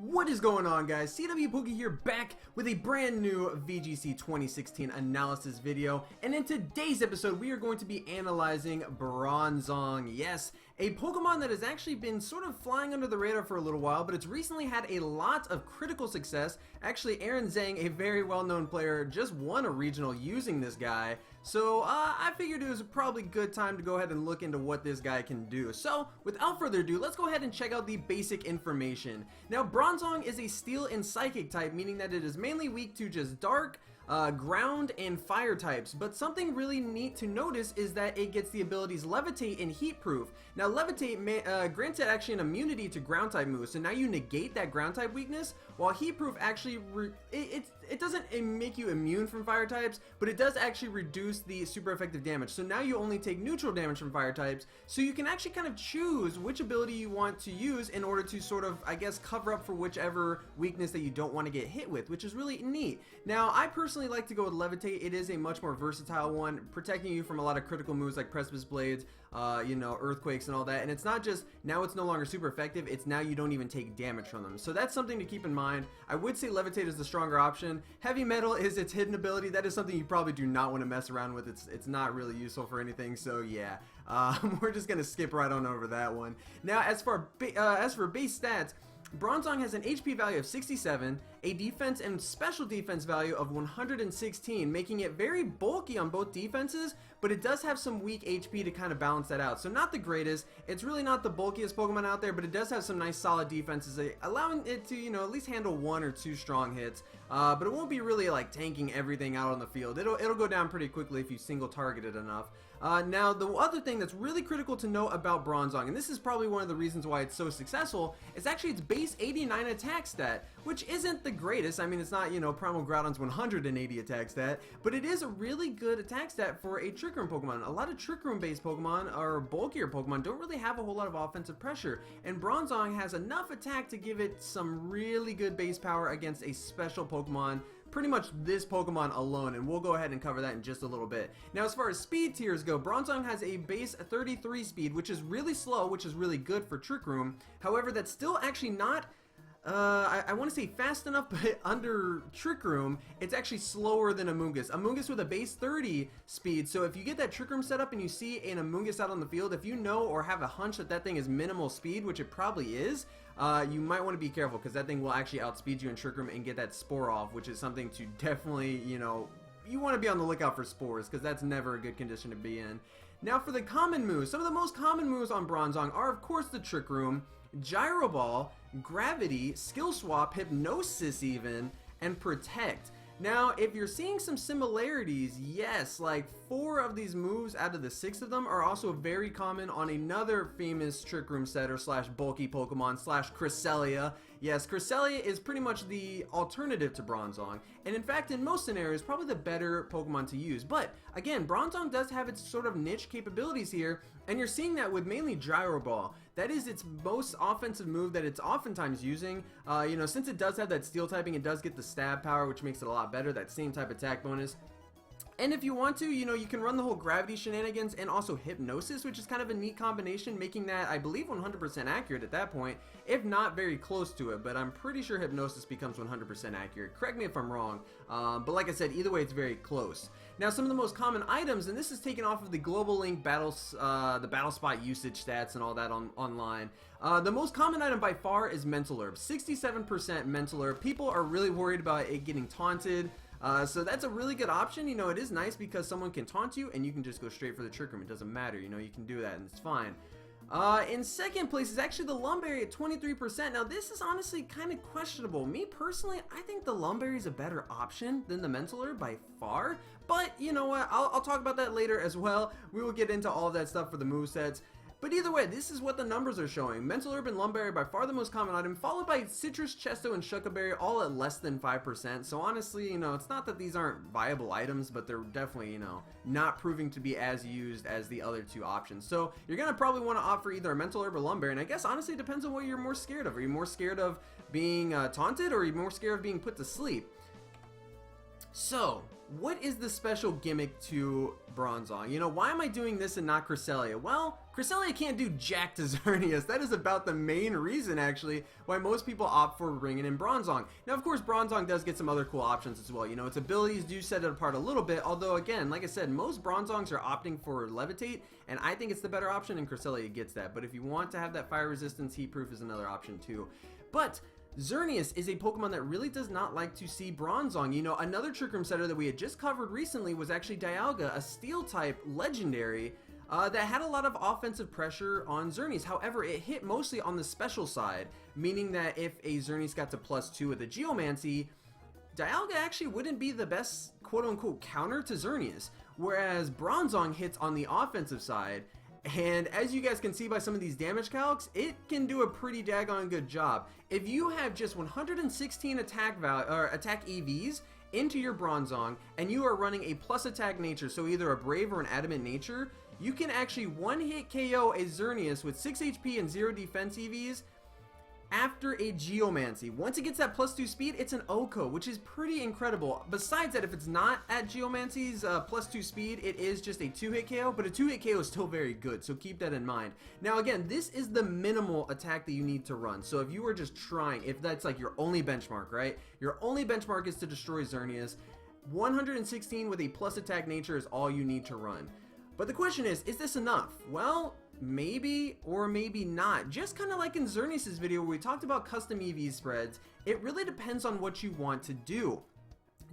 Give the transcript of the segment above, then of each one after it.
What is going on, guys? CWpoke here, back with a brand new VGC 2016 analysis video, and in today's episode we are going to be analyzing Bronzong. Yes, a Pokemon that has actually been sort of flying under the radar for a little while, but it's recently had a lot of critical success. Actually, Aaron Zheng, a very well-known player, just won a regional using this guy, so I figured it was probably a good time to go ahead and look into what this guy can do. So without further ado, let's go ahead and check out the basic information. Now, Bronzong is a Steel and Psychic type, meaning that it is mainly weak to just Dark, Ground, and Fire types, but something really neat to notice is that it gets the abilities Levitate and Heat Proof. Now, Levitate grants it actually an immunity to Ground type moves, so now you negate that Ground type weakness, while Heat Proof actually, it doesn't make you immune from Fire types, but it does actually reduce the super effective damage, so now you only take neutral damage from Fire types, so you can actually kind of choose which ability you want to use in order to sort of, I guess, cover up for whichever weakness that you don't want to get hit with, which is really neat. Now, I personally like to go with Levitate. It is a much more versatile one, protecting you from a lot of critical moves like Precipice Blades, you know, Earthquakes and all that, and it's not just, now it's no longer super effective, it's now you don't even take damage from them, so that's something to keep in mind. I would say Levitate is the stronger option. Heavy Metal is its hidden ability. That is something you probably do not want to mess around with. It's not really useful for anything, so yeah, we're just gonna skip right on over that one. Now, as for base stats, Bronzong has an HP value of 67, a defense and special defense value of 116, making it very bulky on both defenses, but it does have some weak HP to kind of balance that out. So not the greatest, it's really not the bulkiest Pokemon out there, but it does have some nice solid defenses, allowing it to, you know, at least handle one or two strong hits, but it won't be really like tanking everything out on the field. It'll go down pretty quickly if you single target it enough. Now, the other thing that's really critical to note about Bronzong, and this is probably one of the reasons why it's so successful, is actually its base 89 attack stat, which isn't the greatest. I mean, it's not, you know, Primal Groudon's 180 attack stat, but it is a really good attack stat for a Trick Room Pokemon. A lot of Trick Room based Pokemon, or bulkier Pokemon, don't really have a whole lot of offensive pressure, and Bronzong has enough attack to give it some really good base power against a special Pokemon, pretty much this Pokemon alone, and we'll go ahead and cover that in just a little bit. Now, as far as speed tiers go, Bronzong has a base 33 speed, which is really slow, which is really good for Trick Room. However, that's still actually not I want to say fast enough, but under Trick Room, it's actually slower than Amoonguss. Amoonguss with a base 30 speed, so if you get that Trick Room set up and you see an Amoonguss out on the field, if you know or have a hunch that that thing is minimal speed, which it probably is, you might want to be careful, because that thing will actually outspeed you in Trick Room and get that Spore off, which is something to definitely, you know, you want to be on the lookout for Spores, because that's never a good condition to be in. Now, for the common moves, some of the most common moves on Bronzong are, of course, the Trick Room, Gyro Ball, Gravity, Skill Swap, Hypnosis even, and Protect. Now, if you're seeing some similarities, yes, like 4 of these moves out of the 6 of them are also very common on another famous Trick Room setter slash bulky Pokemon slash Cresselia. Yes, Cresselia is pretty much the alternative to Bronzong, and in fact, in most scenarios, probably the better Pokemon to use. But again, Bronzong does have its sort of niche capabilities here, and you're seeing that with mainly Gyro Ball. That is its most offensive move that it's oftentimes using. You know, since it does have that Steel typing, it does get the stab power, which makes it a lot better, that same type attack bonus. And if you want to, you know, you can run the whole Gravity shenanigans and also Hypnosis, which is kind of a neat combination, making that, I believe, 100% accurate at that point, if not very close to it, but I'm pretty sure Hypnosis becomes 100% accurate. Correct me if I'm wrong, but like I said, either way, it's very close. Now, some of the most common items, and this is taken off of the Global Link battles, the Battle Spot usage stats and all that online. The most common item by far is Mental Herb, 67% Mental Herb. People are really worried about it getting taunted. So that's a really good option. You know, it is nice because someone can taunt you and you can just go straight for the Trick Room. It doesn't matter, you know, you can do that and it's fine. In second place is actually the Lumberry at 23%. Now, this is honestly kind of questionable. Me personally, I think the Lumberry is a better option than the Mental Herb by far. But you know what? I'll talk about that later as well. We will get into all of that stuff for the movesets. But either way, this is what the numbers are showing. Mental Herb and Lumberry by far the most common item, followed by Citrus, Chesto, and Shuckaberry, all at less than 5%. So honestly, you know, it's not that these aren't viable items, but they're definitely, you know, not proving to be as used as the other two options. So you're going to probably want to opt for either a Mental Herb or Lumberry, and I guess honestly it depends on what you're more scared of. Are you more scared of being taunted, or are you more scared of being put to sleep? So, what is the special gimmick to Bronzong? You know, why am I doing this and not Cresselia? Well, Cresselia can't do jack to Xerneas. That is about the main reason, actually, why most people opt for bringing in Bronzong. Now, of course, Bronzong does get some other cool options as well. You know, its abilities do set it apart a little bit, although, again, like I said, most Bronzongs are opting for Levitate, and I think it's the better option, and Cresselia gets that. But if you want to have that fire resistance, Heat Proof is another option, too. But Xerneas is a Pokemon that really does not like to see Bronzong. You know, another Trick Room setter that we had just covered recently was actually Dialga, a Steel-type legendary that had a lot of offensive pressure on Xerneas. However, it hit mostly on the special side, meaning that if a Xerneas got to +2 with a Geomancy, Dialga actually wouldn't be the best quote-unquote counter to Xerneas, whereas Bronzong hits on the offensive side. And as you guys can see by some of these damage calcs, it can do a pretty daggone good job. If you have just 116 attack EVs into your Bronzong, and you are running a plus attack nature, so either a Brave or an Adamant nature, you can actually one-hit KO a Xerneas with 6 HP and 0 defense EVs after a Geomancy. Once it gets that +2 speed, it's an Oko, which is pretty incredible. Besides that, if it's not at Geomancy's +2 speed, it is just a 2-hit KO, but a 2-hit KO is still very good, so keep that in mind. Now again, this is the minimal attack that you need to run. So if you are just trying, if that's like your only benchmark, right? Your only benchmark is to destroy Xerneas. 116 with a plus attack nature is all you need to run. But the question is this enough? Well, maybe or maybe not. Just kind of like in Xerneas' video where we talked about custom EV spreads, it really depends on what you want to do.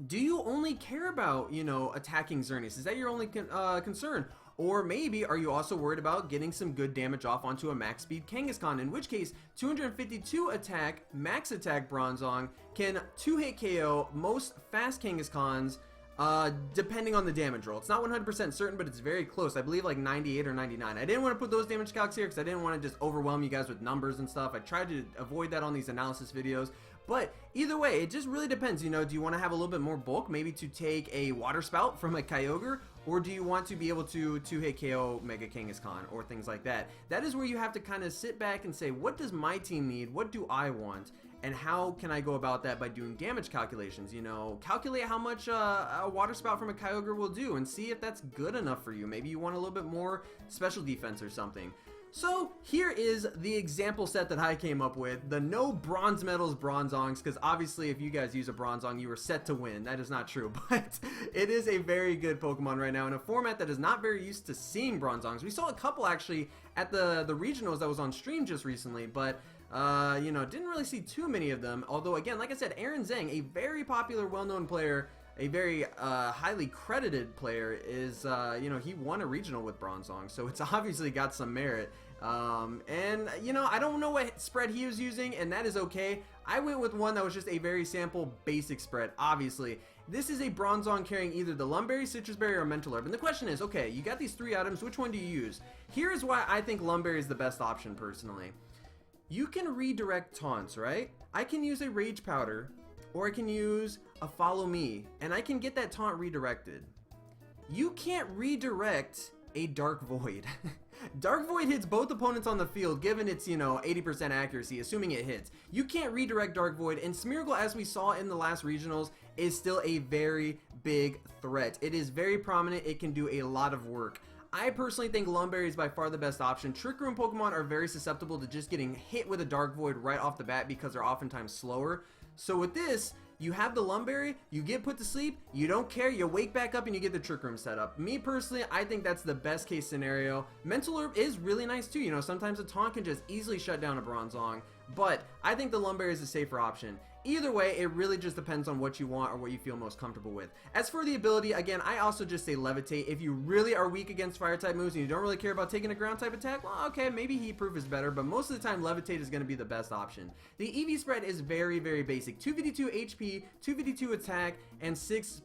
Do you only care about, you know, attacking Xerneas? Is that your only concern? Or maybe are you also worried about getting some good damage off onto a max speed Kangaskhan, in which case 252 attack, max attack Bronzong can 2-hit KO most fast Kangaskhan's depending on the damage roll. It's not 100% certain, but it's very close. I believe like 98 or 99. I didn't want to put those damage calcs here because I didn't want to just overwhelm you guys with numbers and stuff. I tried to avoid that on these analysis videos. But either way, it just really depends. You know, do you want to have a little bit more bulk, maybe to take a Water Spout from a Kyogre? Or do you want to be able to 2-hit KO Mega Kangaskhan or things like that? That is where you have to kind of sit back and say, what does my team need? What do I want? And how can I go about that by doing damage calculations? You know, calculate how much a Water Spout from a Kyogre will do and see if that's good enough for you. Maybe you want a little bit more special defense or something. So here is the example set that I came up with, the no bronze medals Bronzongs, because obviously if you guys use a Bronzong, you are set to win. That is not true, but it is a very good Pokemon right now in a format that is not very used to seeing Bronzongs. We saw a couple actually at the regionals that was on stream just recently, but you know, didn't really see too many of them. Although again, like I said, Aaron Zheng, a very popular, well-known player, a very highly credited player, is you know, he won a regional with Bronzong, so it's obviously got some merit. And you know, I don't know what spread he was using, and that is okay. I went with one that was just a very sample basic spread. Obviously this is a Bronzong carrying either the Lumberry, Citrus Berry, or Mental Herb, and the question is, okay, you got these 3 items, which one do you use? Here is why I think Lumberry is the best option personally. You can redirect taunts, right? I can use a Rage Powder, or I can use a Follow Me, and I can get that taunt redirected. You can't redirect a Dark Void. Dark Void hits both opponents on the field, given its, you know, 80% accuracy, assuming it hits. You can't redirect Dark Void, and Smeargle, as we saw in the last regionals, is still a very big threat. It is very prominent. It can do a lot of work. I personally think Lumberry is by far the best option. Trick Room Pokemon are very susceptible to just getting hit with a Dark Void right off the bat because they're oftentimes slower. So with this, you have the Lumberry, you get put to sleep, you don't care, you wake back up and you get the Trick Room set up. Me personally, I think that's the best case scenario. Mental Herb is really nice too, you know, sometimes a taunt can just easily shut down a Bronzong, but I think the Lumberry is a safer option. Either way, it really just depends on what you want or what you feel most comfortable with. As for the ability, again, I also just say Levitate. If you really are weak against Fire-type moves and you don't really care about taking a Ground-type attack, well, okay, maybe Heat Proof is better, but most of the time, Levitate is going to be the best option. The EV spread is very, very basic. 252 HP, 252 attack, and 6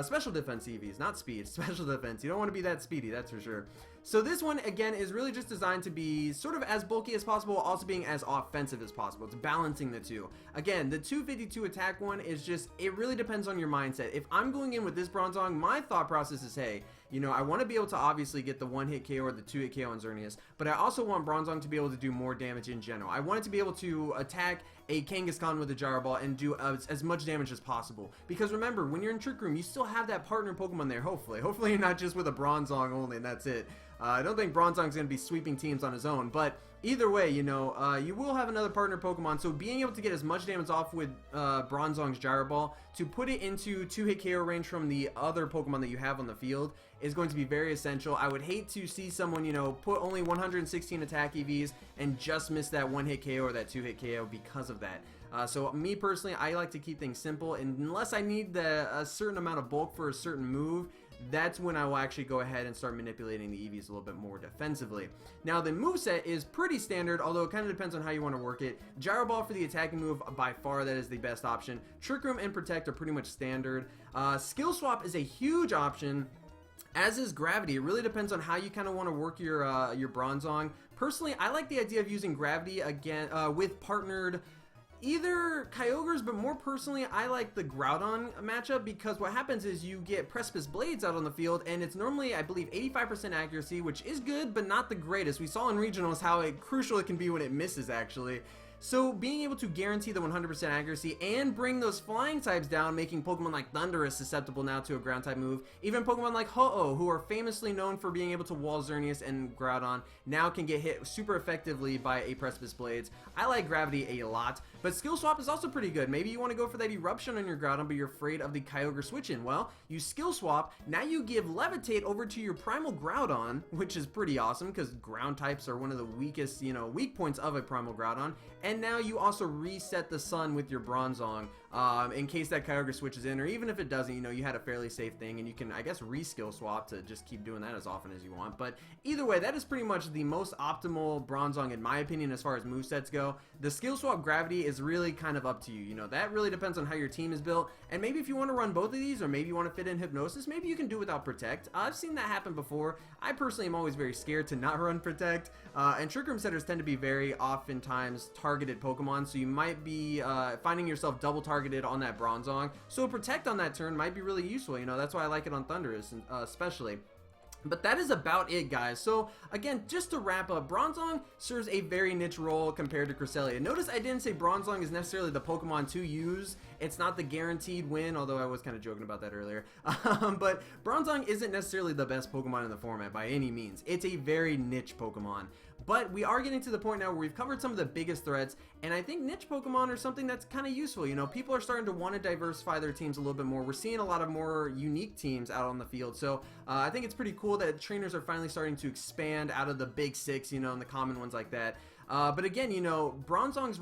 special defense EVs. Not speed, special defense. You don't want to be that speedy, that's for sure. So this one, again, is really just designed to be sort of as bulky as possible, while also being as offensive as possible. It's balancing the two. Again, the 252 attack one is just, it really depends on your mindset. If I'm going in with this Bronzong, my thought process is, hey, You know, I want to be able to obviously get the one-hit KO or the two-hit KO on Xerneas, but I also want Bronzong to be able to do more damage in general. I want it to be able to attack a Kangaskhan with a Gyro Ball and do as much damage as possible. Because remember, when you're in Trick Room, you still have that partner Pokemon there, hopefully. Hopefully you're not just with a Bronzong only and that's it. I don't think Bronzong's going to be sweeping teams on his own, but either way, you know, you will have another partner Pokemon, so being able to get as much damage off with Bronzong's Gyro Ball to put it into 2-hit KO range from the other Pokemon that you have on the field is going to be very essential. I would hate to see someone, you know, put only 116 attack EVs and just miss that 1-hit KO or that 2-hit KO because of that. So me personally, I like to keep things simple, and unless I need a certain amount of bulk for a certain move, that's when I will actually go ahead and start manipulating the EVs a little bit more defensively. Now the moveset is pretty standard, although it kind of depends on how you want to work it. Gyro Ball for the attacking move, by far that is the best option. Trick Room and Protect are pretty much standard. Skill Swap is a huge option, as is Gravity. It really depends on how you kind of want to work your Bronzong. Personally, I like the idea of using Gravity again with partnered either Kyogres, but more personally, I like the Groudon matchup because what happens is you get Precipice Blades out on the field, and it's normally, I believe, 85% accuracy, which is good, but not the greatest. We saw in regionals how crucial it can be when it misses, actually. So being able to guarantee the 100% accuracy and bring those flying types down, making Pokemon like Thundurus susceptible now to a ground type move. Even Pokemon like Ho-Oh, who are famously known for being able to wall Xerneas and Groudon, now can get hit super effectively by a Precipice Blades. I like Gravity a lot, but Skill Swap is also pretty good. Maybe you want to go for that Eruption on your Groudon, but you're afraid of the Kyogre switch-in. Well, you Skill Swap, now you give Levitate over to your Primal Groudon, which is pretty awesome because ground types are one of the weakest, you know, weak points of a Primal Groudon. And now you also reset the sun with your Bronzong in case that Kyogre switches in, or even if it doesn't, you know, you had a fairly safe thing, and you can, I guess, re-skill swap to just keep doing that as often as you want. But either way, that is pretty much the most optimal Bronzong in my opinion as far as movesets go. The skill swap Gravity is really kind of up to you. You know, that really depends on how your team is built, and maybe if you want to run both of these, or maybe you want to fit in Hypnosis, maybe you can do without Protect. I've seen that happen before. I personally am always very scared to not run Protect, and Trick Room setters tend to be very oftentimes targeted Pokemon, so you might be finding yourself double targeted on that Bronzong. So Protect on that turn might be really useful. You know, that's why I like it on Thundurus, especially. But that is about it, guys. So again, just to wrap up, Bronzong serves a very niche role compared to Cresselia. Notice I didn't say Bronzong is necessarily the Pokemon to use. It's not the guaranteed win, although I was kind of joking about that earlier. But Bronzong isn't necessarily the best Pokemon in the format by any means. It's a very niche Pokemon. But we are getting to the point now where we've covered some of the biggest threats, and I think niche Pokemon are something that's kind of useful. You know, people are starting to want to diversify their teams a little bit more. We're seeing a lot of more unique teams out on the field, so I think it's pretty cool that trainers are finally starting to expand out of the big six, you know, and the common ones like that. But again, you know, Bronzong's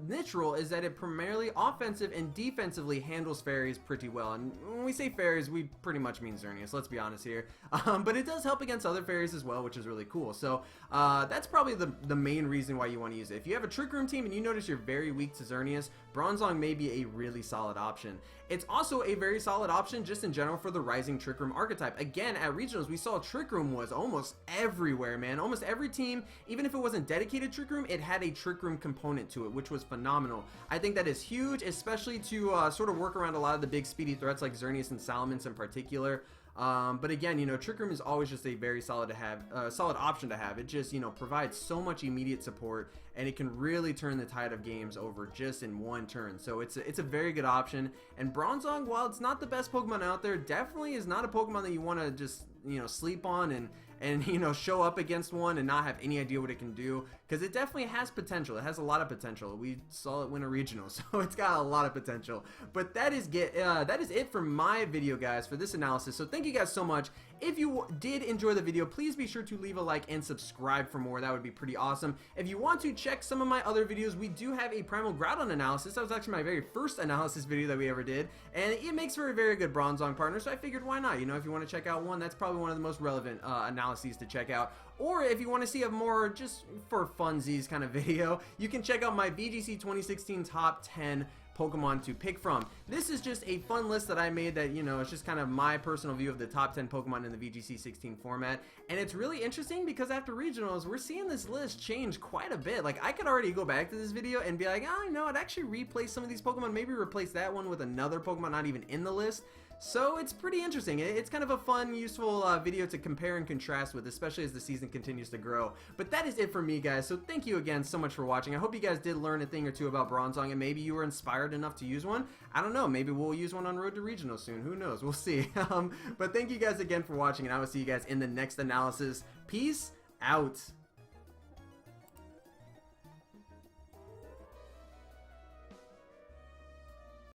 niche role is that it primarily offensive and defensively handles fairies pretty well. And when we say fairies, we pretty much mean Xerneas, let's be honest here. But it does help against other fairies as well, which is really cool. So that's probably the main reason why you want to use it. If you have a Trick Room team and you notice you're very weak to Xerneas, Bronzong may be a really solid option. It's also a very solid option just in general for the Rising Trick Room archetype. Again, at regionals, we saw Trick Room was almost everywhere, man. Almost every team, even if it wasn't dedicated Trick Room, it had a Trick Room component to it, which was phenomenal. I think that is huge, especially to sort of work around a lot of the big speedy threats like Xerneas and Salamence in particular. But again, you know, Trick Room is always just a very solid option to have. It just, you know, provides so much immediate support, and it can really turn the tide of games over just in one turn. So it's a very good option. And Bronzong, while it's not the best Pokemon out there, definitely is not a Pokemon that you want to just, you know, sleep on and you know, show up against one and not have any idea what it can do, because it definitely has potential. It has a lot of potential. We saw it win a regional, so it's got a lot of potential. But that is it for my video, guys, for this analysis. So thank you guys so much. If you did enjoy the video, please be sure to leave a like and subscribe for more. That would be pretty awesome. If you want to check some of my other videos, we do have a Primal Groudon analysis. That was actually my very first analysis video that we ever did, and it makes for a very good Bronzong partner, so I figured why not? You know, if you want to check out one, that's probably one of the most relevant analyses to check out. Or if you want to see a more just for funsies kind of video, you can check out my VGC 2016 top 10 Pokemon to pick from. This is just a fun list that I made that, you know, it's just kind of my personal view of the top 10 Pokemon in the VGC 16 format. And it's really interesting because after regionals, we're seeing this list change quite a bit. Like, I could already go back to this video and be like, oh, no, I'd actually replace some of these Pokemon, maybe replace that one with another Pokemon not even in the list. So it's pretty interesting. It's kind of a fun, useful video to compare and contrast with, especially as the season continues to grow. But that is it for me, guys. So thank you again so much for watching. I hope you guys did learn a thing or two about Bronzong, and maybe you were inspired enough to use one. I don't know. Maybe we'll use one on Road to Regional soon. Who knows? We'll see. But thank you guys again for watching, and I will see you guys in the next analysis. Peace out.